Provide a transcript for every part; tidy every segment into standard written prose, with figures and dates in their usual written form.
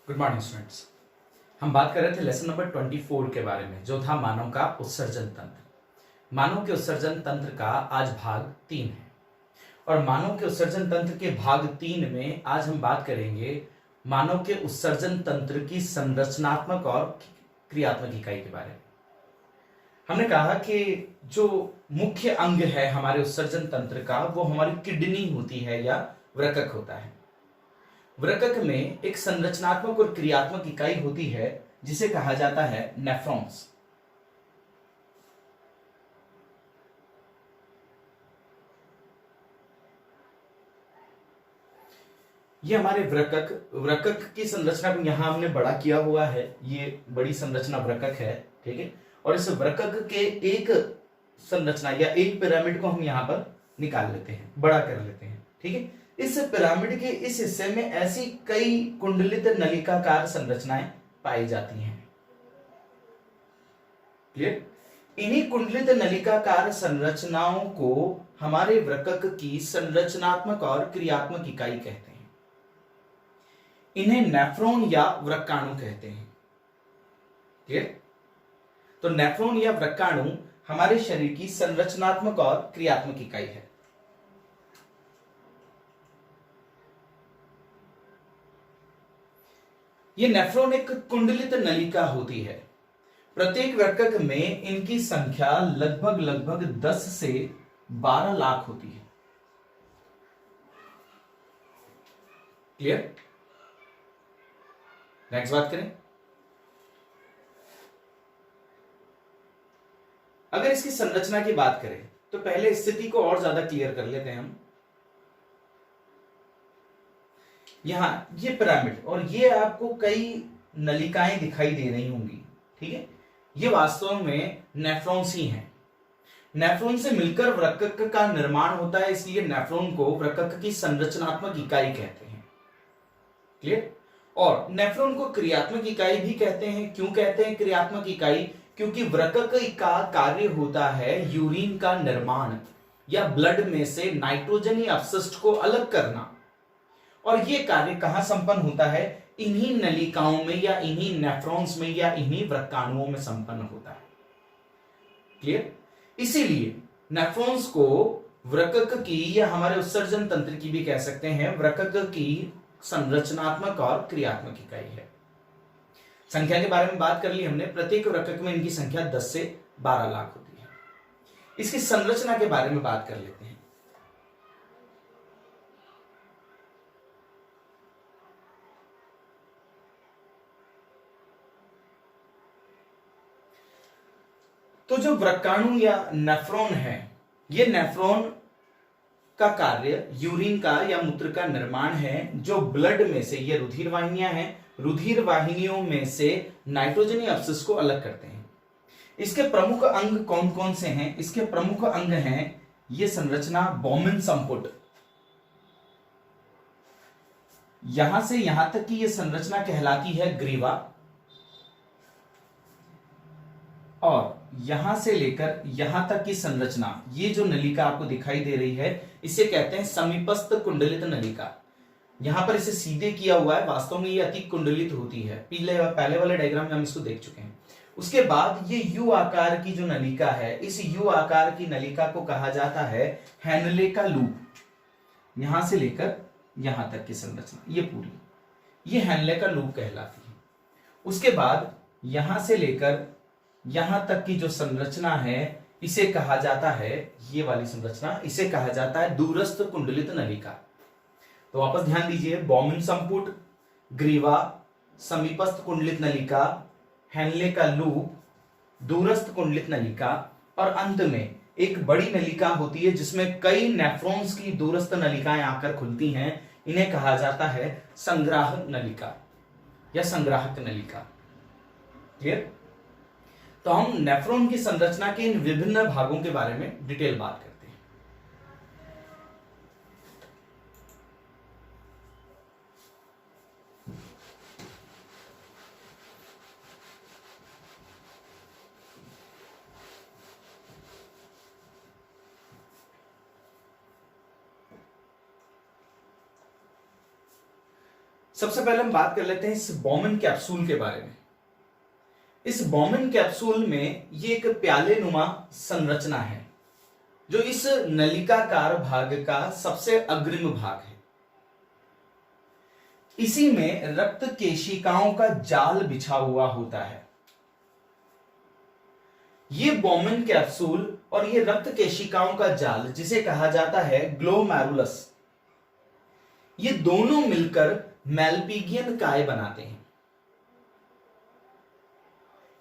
Good morning students. हम बात कर रहे थे लेसन नंबर 24 के बारे में, जो था मानव का उत्सर्जन तंत्र। मानव के उत्सर्जन तंत्र का आज भाग 3 है और मानव के उत्सर्जन तंत्र के भाग 3 में आज हम बात करेंगे मानव के उत्सर्जन तंत्र की संरचनात्मक और क्रियात्मक इकाई के बारे में। हमने कहा कि जो मुख्य अंग है हमारे उत्सर्जन तंत्र का वो हमारी किडनी होती है या वृकक होता है। वृकक में एक संरचनात्मक और क्रियात्मक इकाई होती है जिसे कहा जाता है नेफ्रॉन्स। ये हमारे वृकक की संरचना को यहां हमने बड़ा किया हुआ है। ये बड़ी संरचना वृकक है, ठीक है। और इस वृकक के एक संरचना या एक पिरामिड को हम यहां पर निकाल लेते हैं, बड़ा कर लेते हैं, ठीक है। इस पिरामिड के इस हिस्से में ऐसी कई कुंडलित नलिकाकार संरचनाएं पाई जाती हैं। क्लियर? इन्हीं कुंडलित नलिकाकार संरचनाओं को हमारे वृकक की संरचनात्मक और क्रियात्मक इकाई कहते हैं। इन्हें नेफ्रॉन या वृक्काणु कहते हैं। क्लियर? तो नेफ्रॉन या वृक्काणु हमारे शरीर की संरचनात्मक और क्रियात्मक इकाई है। ये नेफ्रॉन एक कुंडलित नलिका होती है। प्रत्येक वृक्कक में इनकी संख्या लगभग 10 से 12 लाख होती है। क्लियर? नेक्स्ट बात करें, अगर इसकी संरचना की बात करें तो पहले स्थिति को और ज्यादा क्लियर कर लेते हैं हम। यहां ये पिरामिड और ये आपको कई नलिकाएं दिखाई दे रही होंगी, ठीक है। ये वास्तव में नेफ्रॉन्स ही हैं। नेफ्रॉन से मिलकर वृक्कक का निर्माण होता है, इसलिए नेफ्रॉन को वृक्कक की संरचनात्मक इकाई कहते हैं। क्लियर? और नेफ्रॉन को क्रियात्मक इकाई भी कहते हैं। क्यों कहते हैं क्रियात्मक इकाई? क्योंकि वृक्कक का कार्य होता है यूरिन का निर्माण या ब्लड में से नाइट्रोजनी अपशिष्ट को अलग करना। और यह कार्य कहां संपन्न होता है? इन्हीं नलिकाओं में या इन्हीं नेफ्रॉन्स में या इन्हीं वृक्काणुओं में संपन्न होता है। क्लियर? इसीलिए नेफ्रॉन्स को वृक्कक की या हमारे उत्सर्जन तंत्र की भी कह सकते हैं, वृक्कक की संरचनात्मक और क्रियात्मक इकाई है। संख्या के बारे में बात कर ली हमने। प्रत्येक वृक्कक में इनकी संख्या 10 से 12 लाख होती है। इसकी संरचना के बारे में बात कर लेते हैं। तो जो वृक्काणु या नेफ्रॉन है, ये नेफ्रॉन का कार्य यूरिन का या मूत्र का निर्माण है, जो ब्लड में से, ये रुधिर वाहिनियां हैं, रुधिर वाहिनियों में से नाइट्रोजनी अपशिष्ट को अलग करते हैं। इसके प्रमुख अंग कौन कौन से हैं? इसके प्रमुख अंग हैं ये संरचना बॉमन संपुट। यहां से यहां तक की ये संरचना कहलाती है ग्रीवा, और यहां से लेकर यहां तक की संरचना, ये जो नलिका आपको दिखाई दे रही है, इसे कहते हैं समीपस्थ कुंडलित नलिका। यहां पर इसे सीधे किया हुआ है, वास्तव में ये अति कुंडलित होती है। पहले वाले डायग्राम में हम इसको देख चुके हैं। उसके बाद ये यू आकार की जो नलिका है, इस यू आकार की नलिका को कहा जाता है हैनले का लूप। यहां से लेकर यहां तक की संरचना, ये पूरी, ये हैनले का लूप कहलाती है। उसके बाद यहां से लेकर यहां तक की जो संरचना है, इसे कहा जाता है, ये वाली संरचना, इसे कहा जाता है दूरस्थ कुंडलित नलिका। तो वापस ध्यान दीजिए, बॉमन संपुट, ग्रीवा, समीपस्थ कुंडलित नलिका, हैनले का लूप, दूरस्थ कुंडलित नलिका, और अंत में एक बड़ी नलिका होती है जिसमें कई नेफ्रॉन्स की दूरस्थ नलिकाएं आकर खुलती हैं। इन्हें कहा जाता है संग्राहक नलिका या संग्राहक नलिका। क्लियर? तो हम नेफ्रॉन की संरचना के इन विभिन्न भागों के बारे में डिटेल बात करते हैं। सबसे पहले हम बात कर लेते हैं इस बॉमन कैप्सूल के बारे में। इस बॉमन कैप्सूल में ये एक प्याले नुमा संरचना है जो इस नलिकाकार भाग का सबसे अग्रिम भाग है। इसी में रक्त केशिकाओं का जाल बिछा हुआ होता है। ये बॉमन कैप्सूल और ये रक्त केशिकाओं का जाल, जिसे कहा जाता है ग्लोमेरुलस, ये दोनों मिलकर मेलपिगियन काय बनाते हैं।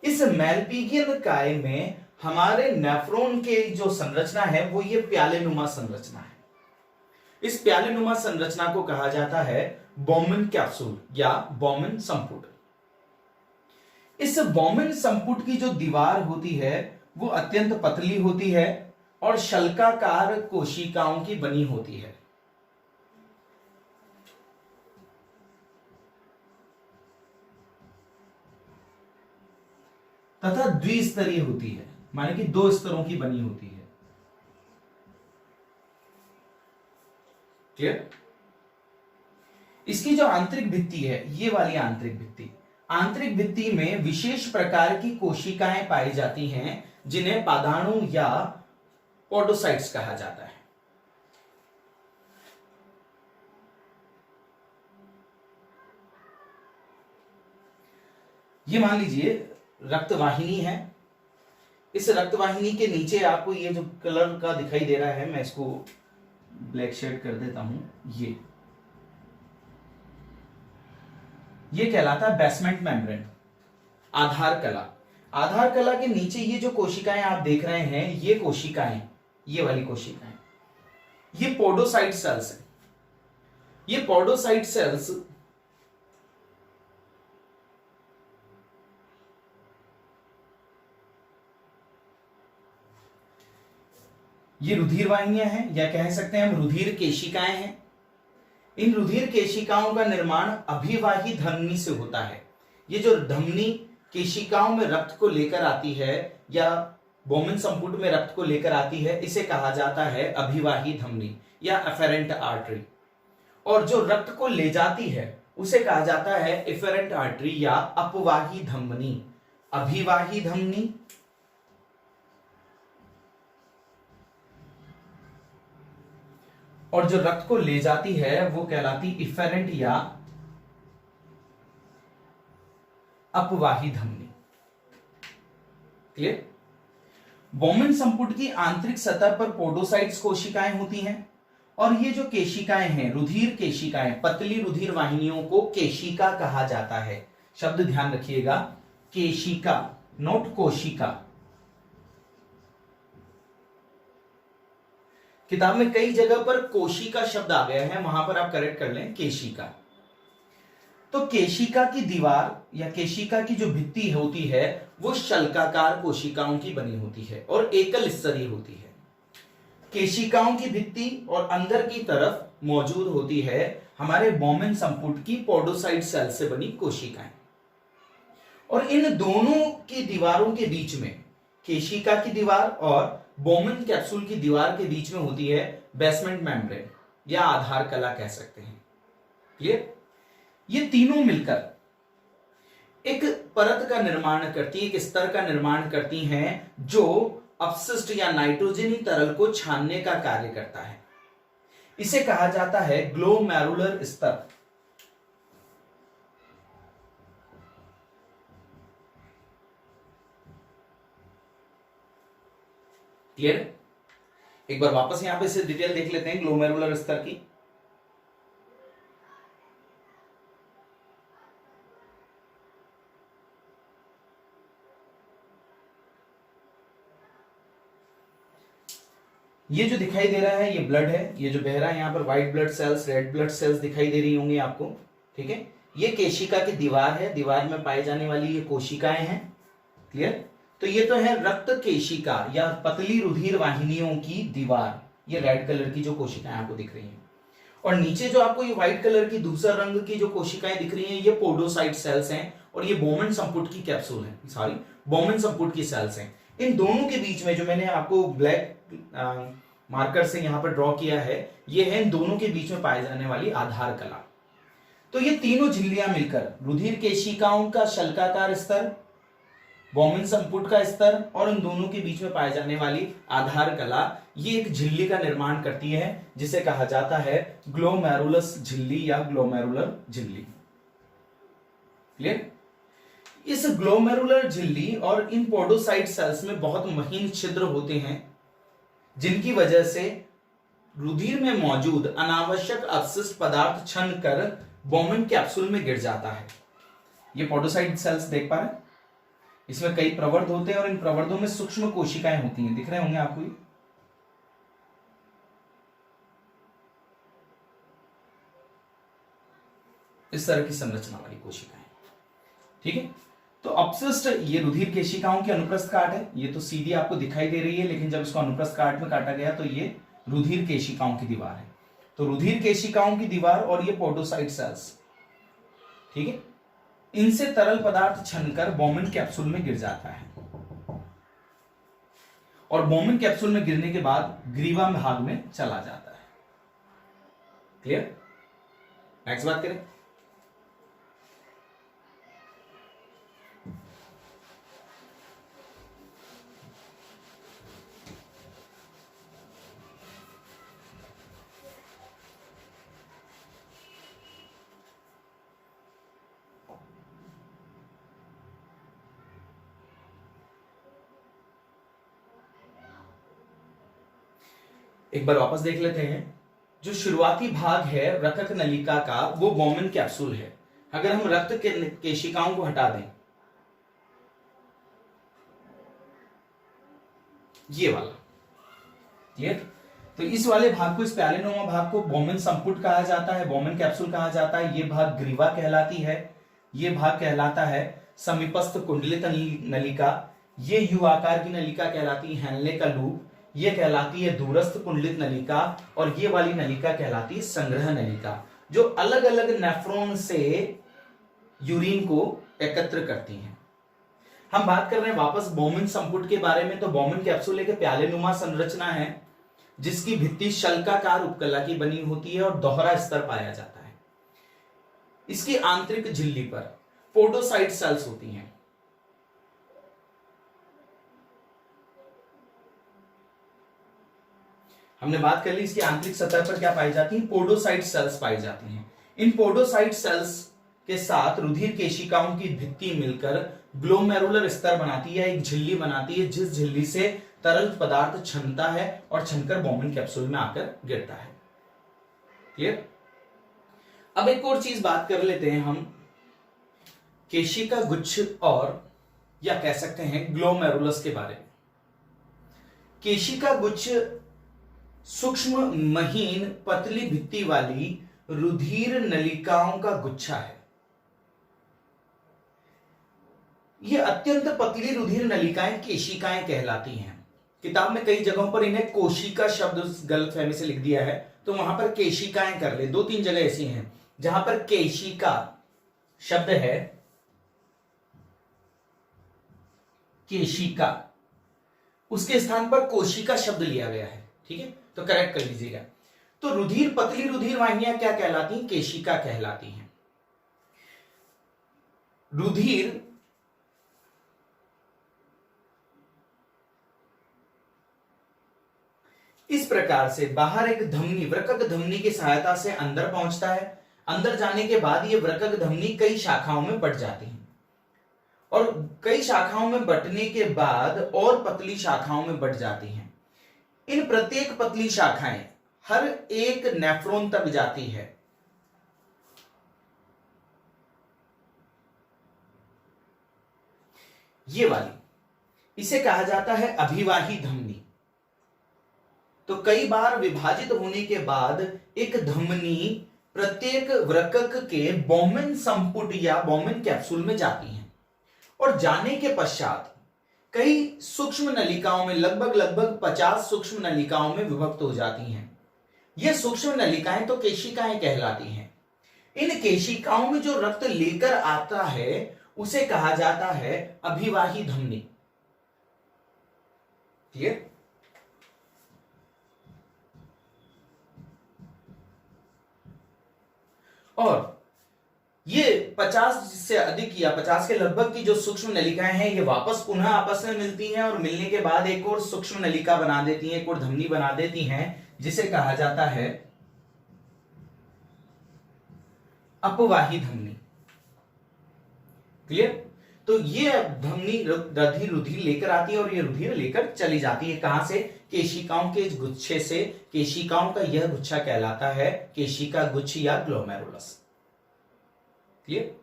इस मेलपिगियन काय में हमारे नेफ्रॉन के जो संरचना है वो ये प्यालेनुमा संरचना है। इस प्यालेनुमा संरचना को कहा जाता है बॉमन कैप्सूल या बॉमन संपुट। इस बॉमन संपुट की जो दीवार होती है वो अत्यंत पतली होती है और शल्काकार कोशिकाओं की बनी होती है। तथा द्विस्तरीय होती है, माने कि 2 स्तरों की बनी होती है। क्लियर? इसकी जो आंतरिक भित्ति है, ये वाली आंतरिक भित्ति में विशेष प्रकार की कोशिकाएं पाई जाती हैं जिन्हें पादाणु या पोडोसाइट्स कहा जाता है। ये मान लीजिए रक्तवाहिनी है। इस रक्तवाहिनी के नीचे आपको ये जो कलर का दिखाई दे रहा है, मैं इसको ब्लैक शेड कर देता हूं, ये कहलाता है बेसमेंट मेम्ब्रेन, आधार कला। आधार कला के नीचे ये जो कोशिकाएं आप देख रहे हैं, ये कोशिकाएं, ये वाली कोशिकाएं, ये पोडोसाइट सेल्स हैं। ये पोडोसाइट सेल्स ये रुधिर वाहिनियां हैं, या कह सकते हैं हम रुधिर केशिकाएं हैं। इन रुधिर केशिकाओं का निर्माण अभिवाही धमनी से होता है। ये जो धमनी केशिकाओं में रक्त को लेकर आती है या बॉमन संपुट में रक्त को लेकर आती है, इसे कहा जाता है अभिवाही धमनी या एफेरेंट आर्टरी। और जो रक्त को ले जाती है उसे कहा जाता है एफेरेंट आर्टरी या अपवाही धमनी। अभिवाही धमनी, और जो रक्त को ले जाती है वो कहलाती इफेरेंट या अपवाही धमनी। क्लियर? बॉमन संपुट की आंतरिक सतह पर पोडोसाइट्स कोशिकाएं होती हैं और ये जो केशिकाएं हैं, रुधिर केशिकाएं, पतली रुधिर वाहिनियों को केशिका कहा जाता है। शब्द ध्यान रखिएगा, केशिका, नोट कोशिका। किताब में कई जगह पर कोशिका शब्द आ गया है, वहां पर आप करेक्ट कर लें केशिका। तो केशिका की दीवार या केशिका की जो भित्ति होती है वो शल्काकार कोशिकाओं की बनी होती है और एकल स्तरीय होती है। केशिकाओं की भित्ति और अंदर की तरफ मौजूद होती है हमारे बॉमन संपुट की पोडोसाइट सेल से बनी कोशिकाएं। और इन दोनों की दीवारों के बीच में, केशिका की दीवार और बॉमन कैप्सूल की दीवार के बीच में होती है बेसमेंट मेम्ब्रेन या आधार कला कह सकते हैं। क्लियर? ये तीनों मिलकर एक परत का निर्माण करती है, एक स्तर का निर्माण करती हैं जो अपशिष्ट या नाइट्रोजनी तरल को छानने का कार्य करता है। इसे कहा जाता है ग्लोमेरुलर स्तर। क्लियर? एक बार वापस यहां पे इसे डिटेल देख लेते हैं ग्लोमेरुलर स्तर की। ये जो दिखाई दे रहा है ये ब्लड है, ये जो बह रहा है यहां पर white blood cells, red blood cells दिखाई दे रही होंगी आपको। ठीक है, ये केशिका की दीवार है, दीवार में पाई जाने वाली ये कोशिकाएं हैं। क्लियर? तो ये तो है रक्त केशिका या पतली रुधिर वाहिनियों की दीवार, ये रेड कलर की जो कोशिकाएं आपको दिख रही हैं। और नीचे जो आपको ये व्हाइट कलर की दूसरा रंग की जो कोशिकाएं दिख रही हैं ये पोडोसाइट सेल्स हैं और ये बॉमन संपुट की कैप्सूल है, सॉरी बॉमन संपुट की सेल्स हैं। इन दोनों के बीच में जो मैंने आपको ब्लैक मार्कर से यहां पर ड्रॉ किया है, ये है इन दोनों के बीच में पाई जाने वाली आधार कला। तो ये तीनों झिल्लियां मिलकर रुधिर केशिकाओं का शल्काकार स्तर, बोमेन संपुट का स्तर और उन दोनों के बीच में पाए जाने वाली आधार कला, ये एक झिल्ली का निर्माण करती है जिसे कहा जाता है ग्लोमेरुलस झिल्ली या ग्लोमेरुलर झिल्ली। क्लियर? इस ग्लोमेरुलर झिल्ली और इन पोडोसाइट सेल्स में बहुत महीन छिद्र होते हैं जिनकी वजह से रुधिर में मौजूद अनावश्यक अपशिष्ट पदार्थ छन कर बोमेन कैप्सूल में गिर जाता है। ये पोडोसाइट सेल्स देख पा रहे हैं, इसमें कई प्रवर्ध होते हैं और इन प्रवर्धों में सूक्ष्म कोशिकाएं होती हैं, दिख रहे होंगे आपको ये। इस तरह की संरचना वाली कोशिकाएं, ठीक है। तो अपशिष्ट ये रुधिर केशिकाओं की अनुप्रस्थ काट है, ये तो सीधी आपको दिखाई दे रही है, लेकिन जब इसको अनुप्रस्थ काट में काटा गया तो ये रुधिर केशिकाओं की दीवार है। तो रुधिर केशिकाओं की दीवार और ये पोडोसाइट सेल्स, ठीक है, इनसे तरल पदार्थ छनकर बोमेन कैप्सूल में गिर जाता है और बोमेन कैप्सूल में गिरने के बाद ग्रीवा भाग में चला जाता है। क्लियर? नेक्स्ट बात करें। एक बार वापस देख लेते हैं। जो शुरुआती भाग है रक्त नलिका का वो बोमेन कैप्सूल है। अगर हम रक्त के केशिकाओं को हटा दें, ये वाला, क्लियर? तो इस वाले भाग को, इस प्यालेनुमा भाग को बोमेन संपुट कहा जाता है, बोमेन कैप्सूल कहा जाता है। ये भाग ग्रीवा कहलाती है, ये भाग कहलाता है समीपस्थ कुंडलित नलिका, ये यू आकार की नलिका कहलाती है हेनले का लूप, ये कहलाती है दूरस्थ कुंडलित नलिका और ये वाली नलिका कहलाती है संग्रह नलिका, जो अलग अलग नेफ्रॉन से यूरिन को एकत्र करती हैं। हम बात कर रहे हैं वापस बोमेन संपुट के बारे में। तो बोमेन कैप्सूल एक प्यालेनुमा संरचना है जिसकी भित्ति शल्काकार उपकला की बनी होती है और दोहरा स्तर पाया जाता है। इसकी आंतरिक झिल्ली पर पोडोसाइट सेल्स होती हैं। हमने बात कर ली इसकी आंतरिक सतह पर क्या पाई जाती है, पोडोसाइट सेल्स पाई जाती हैं। इन पोडोसाइट सेल्स के साथ रुधिर केशिकाओं की भित्ति मिलकर ग्लोमेरुलर स्तर बनाती है, एक झिल्ली बनाती है जिस झिल्ली से तरल पदार्थ छनता है और छनकर बोमेन कैप्सूल में आकर गिरता है। क्लियर? अब एक और चीज बात कर लेते हैं हम केशिका गुच्छ और या कह सकते हैं ग्लोमेरुलस के बारे में। केशिका गुच्छ सूक्ष्म महीन पतली भित्ति वाली रुधिर नलिकाओं का गुच्छा है। यह अत्यंत पतली रुधिर नलिकाएं केशिकाएं कहलाती हैं। किताब में कई जगहों पर इन्हें कोशिका शब्द गलतफहमी से लिख दिया है, तो वहां पर केशिकाएं कर ले। 2-3 जगह ऐसी हैं जहां पर केशिका शब्द है, केशिका, उसके स्थान पर कोशिका शब्द लिया गया है, ठीक है, तो करेक्ट कर लीजिएगा। तो रुधिर, पतली रुधिर वाहिनियां क्या कहलाती हैं, केशिका कहलाती हैं। रुधिर इस प्रकार से बाहर एक धमनी, वृक्क धमनी की सहायता से अंदर पहुंचता है। अंदर जाने के बाद यह वृक्क धमनी कई शाखाओं में बंट जाती है और कई शाखाओं में बंटने के बाद और पतली शाखाओं में बंट जाती हैं। इन प्रत्येक पतली शाखाएं हर एक नेफ्रॉन तक जाती है। ये वाली, इसे कहा जाता है अभिवाही धमनी। तो कई बार विभाजित होने के बाद एक धमनी प्रत्येक वृक्क के बोमेन संपुट या बोमेन कैप्सूल में जाती है और जाने के पश्चात कई सूक्ष्म नलिकाओं में, लगभग 50 सूक्ष्म नलिकाओं में विभक्त हो जाती हैं। ये सूक्ष्म नलिकाएं तो केशिकाएं कहलाती हैं। इन केशिकाओं में जो रक्त लेकर आता है उसे कहा जाता है अभिवाही धमनी। ठीक, और ये 50 से अधिक या 50 के लगभग की जो सूक्ष्म नलिकाएं हैं ये वापस पुनः आपस में मिलती हैं और मिलने के बाद एक और सूक्ष्म नलिका बना देती हैं, एक और धमनी बना देती हैं, जिसे कहा जाता है अपवाही धमनी। क्लियर? तो ये धमनी रुधिर लेकर आती है और ये रुधिर लेकर चली जाती है कहां से? केशिकाओं के इस गुच्छे से। केशिकाओं का यह गुच्छा कहलाता है केशिका गुच्छ या ग्लोमेरुलस। क्लियर?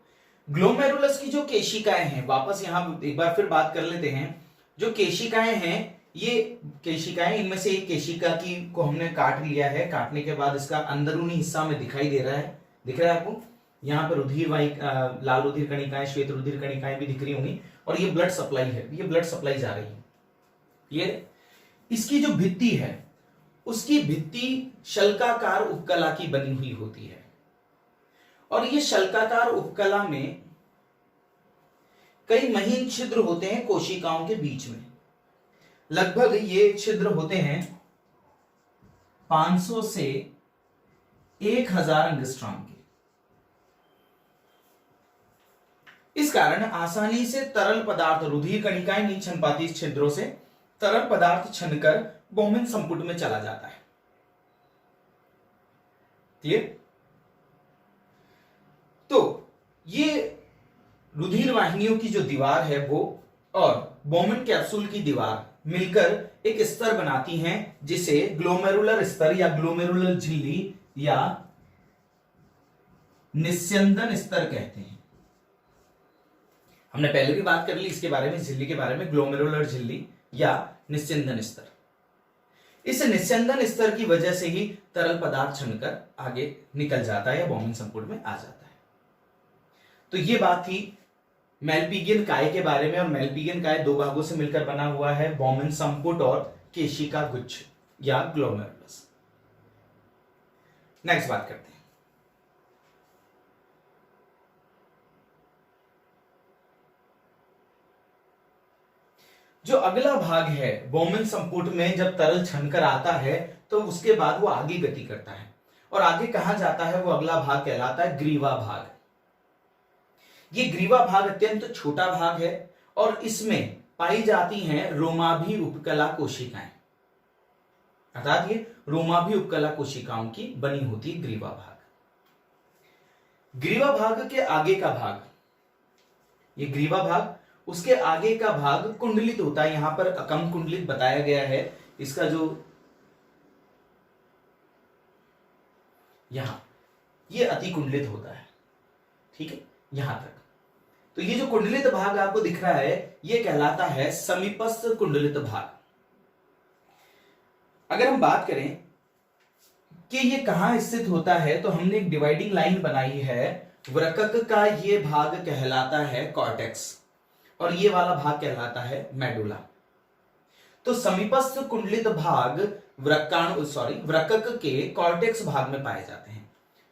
ग्लोमेरुलस की जो केशिकाएं हैं, वापस यहां एक बार फिर बात कर लेते हैं। जो केशिकाएं हैं, ये केशिकाएं, इनमें से एक केशिका की को हमने काट लिया है। काटने के बाद इसका अंदरूनी हिस्सा में दिखाई दे रहा है, दिख रहा है आपको? यहाँ पर रुधिर लाल रुधिर कणिकाएं, श्वेत रुधिर कणिकाएं भी दिख रही होंगी और ये ब्लड सप्लाई है, ये ब्लड सप्लाई जा रही है। ये इसकी जो भित्ति है, उसकी भित्ति शल्काकार उपकला की बनी हुई होती है और ये शल्काकार उपकला में कई महीन छिद्र होते हैं कोशिकाओं के बीच में। लगभग ये छिद्र होते हैं 500 से 1000 एंगस्ट्रॉम के। इस कारण आसानी से तरल पदार्थ, रुधिर कणिकाएं नहीं छन पाती इस छिद्रों से, तरल पदार्थ छनकर बोमेन संपुट में चला जाता है। क्लियर? तो ये रुधिर वाहिनियों की जो दीवार है वो और बोमेन कैप्सूल की दीवार मिलकर एक स्तर बनाती हैं, जिसे ग्लोमेरुलर स्तर या ग्लोमेरुलर झिल्ली या निस्यंदन स्तर कहते हैं। हमने पहले भी बात कर ली इसके बारे में, झिल्ली के बारे में, ग्लोमेरुलर झिल्ली या निस्यंदन स्तर। इस निस्यंदन स्तर की वजह से ही तरल पदार्थ छनकर आगे निकल जाता है या बोमेन संपुट में आ जाता है। तो ये बात थी मेलपिगियन काय के बारे में। और मेलपिगियन काय दो भागों से मिलकर बना हुआ है, बोमेन संपुट और केशिका गुच्छ या ग्लोमेरुलस। नेक्स्ट बात करते हैं। जो अगला भाग है बोमेन संपुट में, जब तरल छनकर आता है तो उसके बाद वो आगे गति करता है और आगे कहां जाता है, वो अगला भाग कहलाता है ग्रीवा भाग। ये ग्रीवा भाग अत्यंत छोटा भाग है और इसमें पाई जाती हैं रोमाभी उपकला कोशिकाएं, अर्थात ये रोमाभी उपकला कोशिकाओं की बनी होती ग्रीवा भाग। ग्रीवा भाग के आगे का भाग, ये ग्रीवा भाग, उसके आगे का भाग कुंडलित होता है। यहां पर कम कुंडलित बताया गया है। इसका जो यहां ये अति कुंडलित होता है, ठीक है, यहां तक। तो ये जो कुंडलित भाग आपको दिख रहा है, ये कहलाता है समीपस्थ कुंडलित भाग। अगर हम बात करें कि ये कहां स्थित होता है, तो हमने एक डिवाइडिंग लाइन बनाई है। वृकक का ये भाग कहलाता है कॉर्टेक्स और ये वाला भाग कहलाता है मेडुला। तो समीपस्थ कुंडलित भाग वृकक के कॉर्टेक्स भाग में पाए जाते हैं।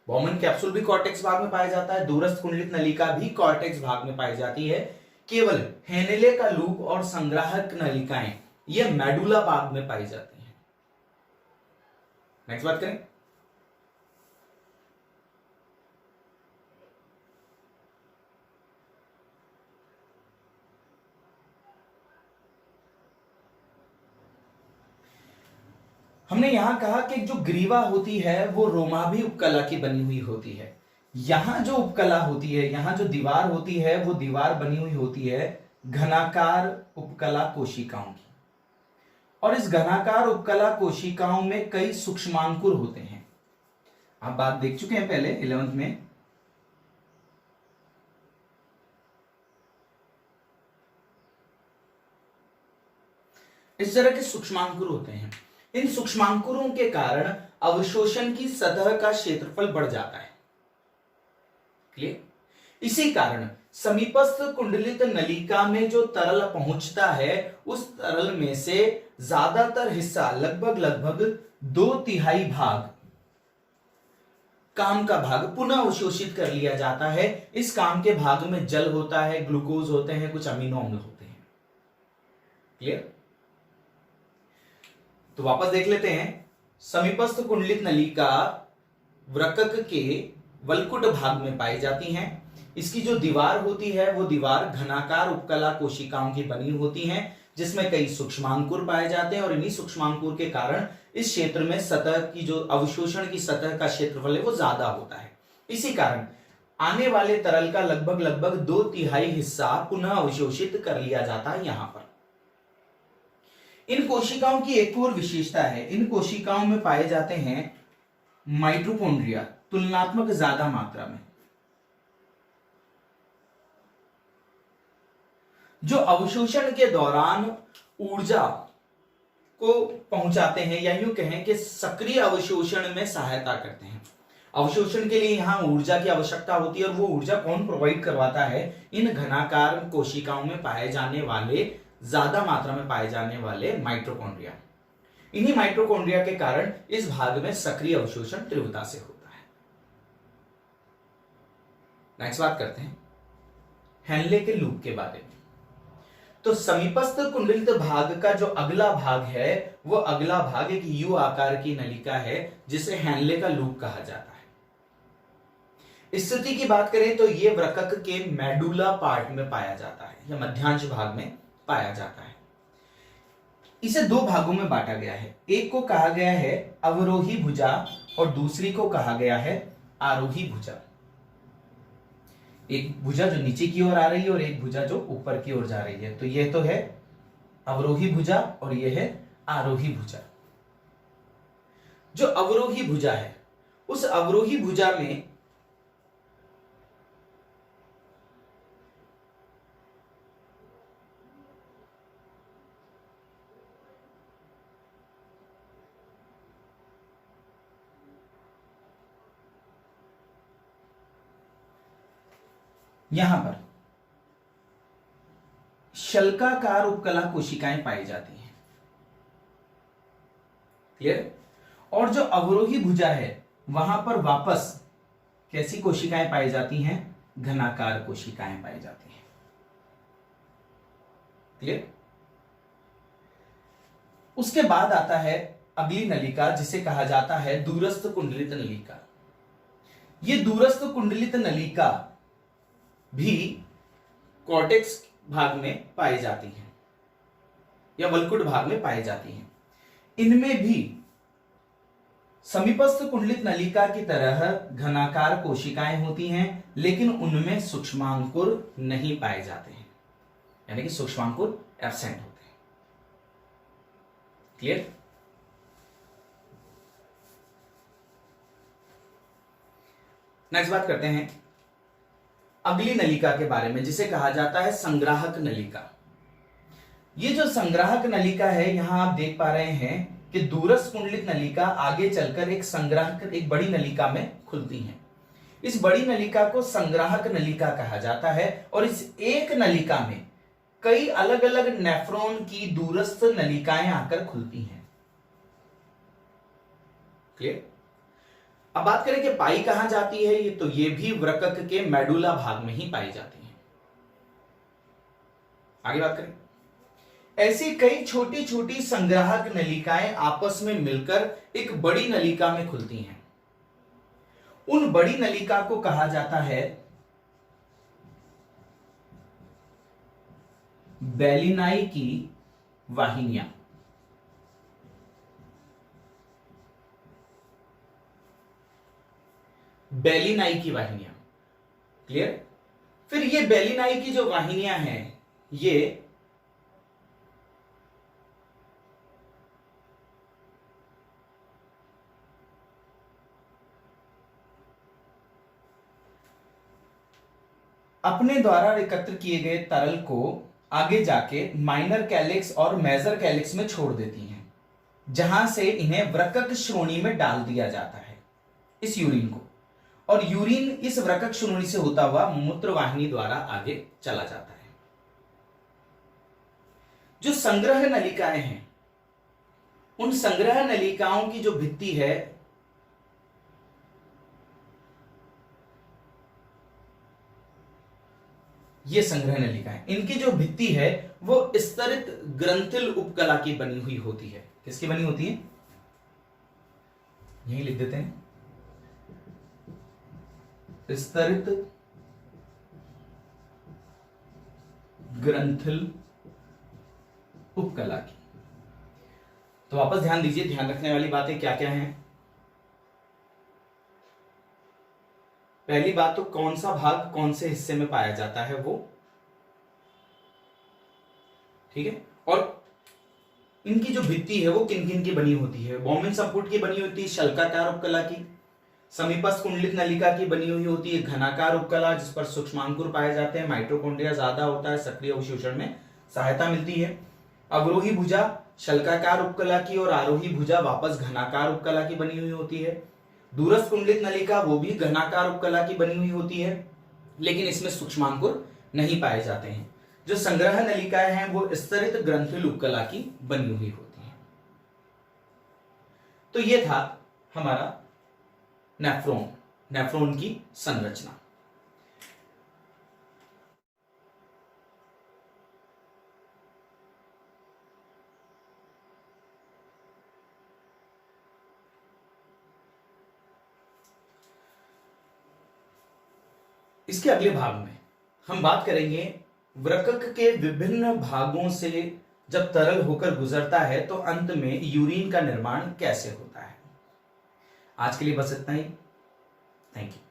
बोमेन कैप्सूल भी कॉर्टेक्स भाग में पाया जाता है, दूरस्थ कुंडलित नलिका भी कॉर्टेक्स भाग में पाई जाती है। केवल हेनेले का लूप और संग्राहक नलिकाएं ये मेडुला भाग में पाई जाती हैं। नेक्स्ट बात करें। हमने यहां कहा कि जो ग्रीवा होती है वो रोमाभी उपकला की बनी हुई होती है। यहां जो उपकला होती है, यहां जो दीवार होती है, वो दीवार बनी हुई होती है घनाकार उपकला कोशिकाओं की। और इस घनाकार उपकला कोशिकाओं में कई सूक्ष्मांकुर होते हैं। आप बात देख चुके हैं पहले 11th में। इस तरह के सूक्ष्मांकुर होते हैं। इन सूक्ष्मांकुरों के कारण अवशोषण की सतह का क्षेत्रफल बढ़ जाता है। क्लियर? इसी कारण समीपस्थ कुंडलित नलिका में जो तरल पहुंचता है, उस तरल में से ज्यादातर हिस्सा, लगभग 2/3 भाग, काम का भाग पुनः अवशोषित कर लिया जाता है। इस काम के भाग में जल होता है, ग्लूकोज होते हैं, कुछ अमीनो अम्ल होते हैं। क्लियर? तो वापस देख लेते हैं। समीपस्थ कुंडलित नलिका वृकक के वल्कुट भाग में पाई जाती हैं। इसकी जो दीवार होती है वो दीवार घनाकार उपकला कोशिकाओं की बनी होती है, जिसमें कई सूक्ष्मांकुर पाए जाते हैं और इन्हीं सूक्ष्मांकुर के कारण इस क्षेत्र में सतह की जो अवशोषण की सतह का क्षेत्रफल है वो ज्यादा होता है। इसी कारण आने वाले तरल का लगभग 2/3 हिस्सा पुनः अवशोषित कर लिया जाता है। यहां पर इन कोशिकाओं की एक और विशेषता है, इन कोशिकाओं में पाए जाते हैं माइटोकॉन्ड्रिया तुलनात्मक ज्यादा मात्रा में, जो अवशोषण के दौरान ऊर्जा को पहुंचाते हैं, या यूं कहें कि सक्रिय अवशोषण में सहायता करते हैं। अवशोषण के लिए यहां ऊर्जा की आवश्यकता होती है और वो ऊर्जा कौन प्रोवाइड करवाता है? इन घनाकार कोशिकाओं में पाए जाने वाले, ज्यादा मात्रा में पाए जाने वाले माइटोकॉन्ड्रिया। इन्हीं माइटोकॉन्ड्रिया के कारण इस भाग में सक्रिय अवशोषण तीव्रता से होता है। नेक्स्ट बात करते हैं हेनले के लूप के बारे में। तो समीपस्थ कुंडलित भाग का जो अगला भाग है वो अगला भाग एक यू आकार की नलिका है, जिसे हेनले का लूप कहा जाता है। स्थिति की बात करें तो ये वृक्क के मेडुला पार्ट में पाया जाता है या मध्यांश भाग में पाया जाता है। इसे दो भागों में बांटा गया है, एक को कहा गया है अवरोही भुजा और दूसरी को कहा गया है आरोही भुजा। एक भुजा जो नीचे की ओर आ रही है और एक भुजा जो ऊपर की ओर जा रही है। तो ये तो है अवरोही भुजा और ये है आरोही भुजा। जो अवरोही भुजा है उस अवरोही भुजा में यहां पर शल्काकार उपकला कोशिकाएं पाई जाती हैं। क्लियर? और जो अवरोही भुजा है वहां पर वापस कैसी कोशिकाएं पाई जाती हैं? घनाकार कोशिकाएं पाई जाती हैं। क्लियर? उसके बाद आता है अगली नलिका, जिसे कहा जाता है दूरस्थ कुंडलित नलिका। यह दूरस्थ कुंडलित नलिका भी कॉर्टेक्स भाग में पाई जाती हैं या वल्कुट भाग में पाई जाती हैं। इनमें भी समीपस्थ कुंडलित नलिका की तरह घनाकार कोशिकाएं होती हैं, लेकिन उनमें सूक्ष्मांकुर नहीं पाए जाते हैं, यानी कि सूक्ष्मांकुर एब्सेंट होते हैं। क्लियर? नेक्स्ट बात करते हैं अगली नलिका के बारे में, जिसे कहा जाता है संग्राहक नलिका। ये जो संग्राहक नलिका है, यहां आप देख पा रहे हैं कि दूरस्थ कुंडलित नलिका आगे चलकर एक संग्राहक, एक बड़ी नलिका में खुलती है। इस बड़ी नलिका को संग्राहक नलिका कहा जाता है और इस एक नलिका में कई अलग अलग नेफ्रॉन की दूरस्थ नलिकाएं आकर खुलती हैं। क्लियर? अब बात करें कि पाई कहां जाती है, ये तो ये भी वृक्क के मेडुला भाग में ही पाई जाती है। आगे बात करें, ऐसी कई छोटी छोटी संग्राहक नलिकाएं आपस में मिलकर एक बड़ी नलिका में खुलती हैं। उन बड़ी नलिका को कहा जाता है बेलिनाई की वाहिनियां। बेलिनाई की वाहिनियां। क्लियर? फिर ये बेलिनाई की जो वाहिनियां हैं, ये अपने द्वारा एकत्र किए गए तरल को आगे जाके माइनर कैलिक्स और मेजर कैलिक्स में छोड़ देती हैं, जहां से इन्हें वृक्क श्रोणी में डाल दिया जाता है, इस यूरिन को। और यूरिन इस वृक्क श्रोणी से होता हुआ मूत्र वाहिनी द्वारा आगे चला जाता है। जो संग्रह नलिकाएं हैं, उन संग्रह नलिकाओं की जो भित्ति है ये संग्रह नलिकाएं, इनकी जो भित्ति है वो स्तरित ग्रंथिल उपकला की बनी हुई होती है। किसकी बनी होती है? यही लिख देते हैं, स्तरित ग्रंथिल उपकला की। तो वापस ध्यान दीजिए, ध्यान रखने वाली बातें क्या क्या हैं। पहली बात तो कौन सा भाग कौन से हिस्से में पाया जाता है वो, ठीक है। और इनकी जो भित्ति है वो किन किन की बनी होती है। बॉम्बिन संपुट की बनी होती है शल्काकार उपकला की, समीपस्थ कुंडलित नलिका की बनी हुई होती है घनाकार उपकला जिस पर सूक्ष्मांकुर पाए जाते हैं, माइटोकॉन्ड्रिया ज्यादा होता है, सक्रिय अवशोषण में सहायता मिलती है। अवरोही भुजा शल्काकार उपकला की और आरोही भुजा वापस घनाकार उपकला की बनी हुई होती है। दूरस्थ कुंडलित नलिका वो भी घनाकार उपकला की बनी हुई होती है, लेकिन इसमें सूक्ष्मांकुर नहीं पाए जाते हैं। जो संग्रह नलिकाएं हैं वो स्तरित ग्रंथिल उपकला की बनी हुई होती हैं। तो ये था हमारा नेफ्रॉन की संरचना। इसके अगले भाग में हम बात करेंगे वृक्क के विभिन्न भागों से जब तरल होकर गुजरता है तो अंत में यूरिन का निर्माण कैसे होता है। आज के लिए बस इतना ही। Thank you.